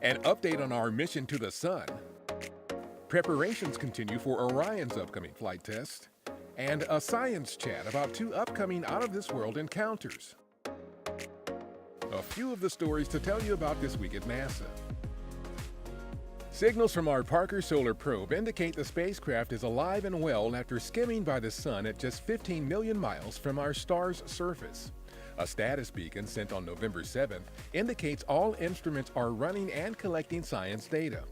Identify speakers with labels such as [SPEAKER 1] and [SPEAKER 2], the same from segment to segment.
[SPEAKER 1] An update on our mission to the Sun. Preparations continue for Orion's upcoming flight test. And a science chat about two upcoming out-of-this-world encounters. A few of the stories to tell you about this week at NASA. Signals from our Parker Solar Probe indicate the spacecraft is alive and well after skimming by the Sun at just 15 million miles from our star's surface. A status beacon sent on November 7th indicates all instruments are running and collecting science data.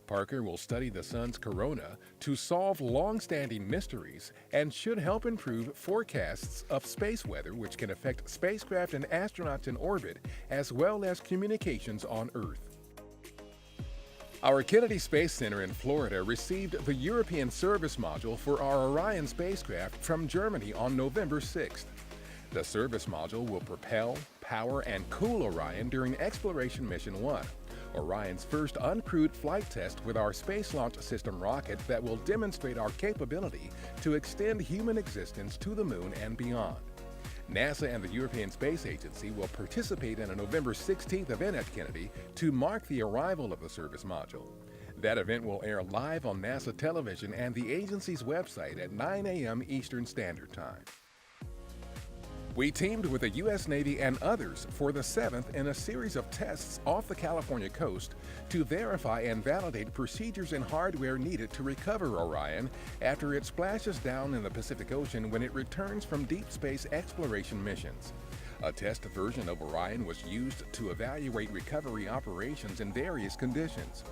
[SPEAKER 1] Parker will study the Sun's corona to solve long-standing mysteries and should help improve forecasts of space weather, which can affect spacecraft and astronauts in orbit, as well as communications on Earth. Our Kennedy Space Center in Florida received the European service module for our Orion spacecraft from Germany on November 6th. The service module will propel, power, and cool Orion during Exploration Mission 1, Orion's first uncrewed flight test with our Space Launch System rocket that will demonstrate our capability to extend human existence to the Moon and beyond. NASA and the European Space Agency will participate in a November 16th event at Kennedy to mark the arrival of the service module. That event will air live on NASA television and the agency's website at 9 a.m. Eastern Standard Time. We teamed with the U.S. Navy and others for the seventh in a series of tests off the California coast to verify and validate procedures and hardware needed to recover Orion after it splashes down in the Pacific Ocean when it returns from deep space exploration missions. A test version of Orion was used to evaluate recovery operations in various conditions.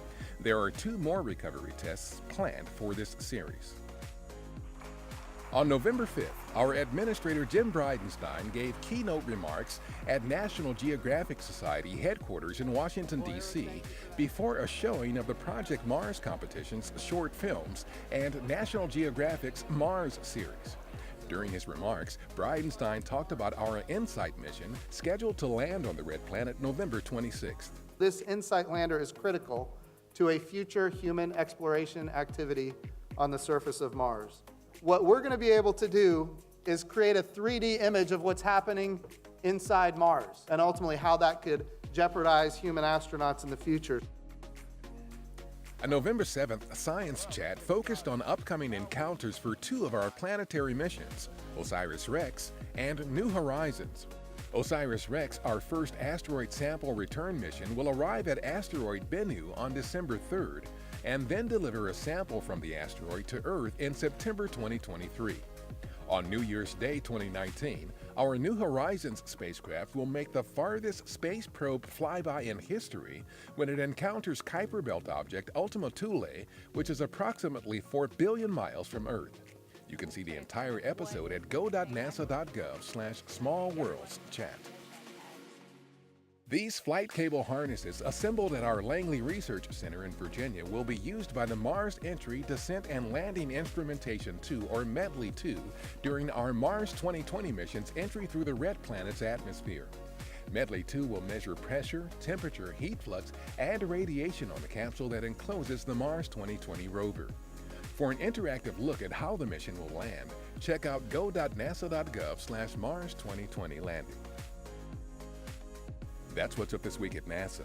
[SPEAKER 1] There are 2 more recovery tests planned for this series. On November 5th, our administrator Jim Bridenstine gave keynote remarks at National Geographic Society headquarters in Washington, D.C. before a showing of the Project Mars competition's short films and National Geographic's Mars series. During his remarks, Bridenstine talked about our InSight mission scheduled to land on the Red Planet November 26th.
[SPEAKER 2] This InSight lander is critical to a future human exploration activity on the surface of Mars. What we're going to be able to do is create a 3D image of what's happening inside Mars and ultimately how that could jeopardize human astronauts in the future.
[SPEAKER 1] A November 7th science chat focused on upcoming encounters for 2 of our planetary missions, OSIRIS-REx and New Horizons. OSIRIS-REx, our first asteroid sample return mission, will arrive at asteroid Bennu on December 3rd and then deliver a sample from the asteroid to Earth in September 2023. On New Year's Day 2019, our New Horizons spacecraft will make the farthest space probe flyby in history when it encounters Kuiper Belt object Ultima Thule, which is approximately 4 billion miles from Earth. You can see the entire episode at go.nasa.gov/smallworldschat. These flight cable harnesses assembled at our Langley Research Center in Virginia will be used by the Mars Entry, Descent, and Landing Instrumentation 2, or MEDLEY 2, during our Mars 2020 mission's entry through the Red Planet's atmosphere. MEDLEY 2 will measure pressure, temperature, heat flux, and radiation on the capsule that encloses the Mars 2020 rover. For an interactive look at how the mission will land, check out go.nasa.gov/Mars2020landing. That's what's up this week at NASA.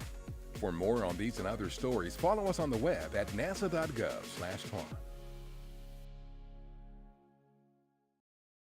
[SPEAKER 1] For more on these and other stories, follow us on the web at nasa.gov/talk.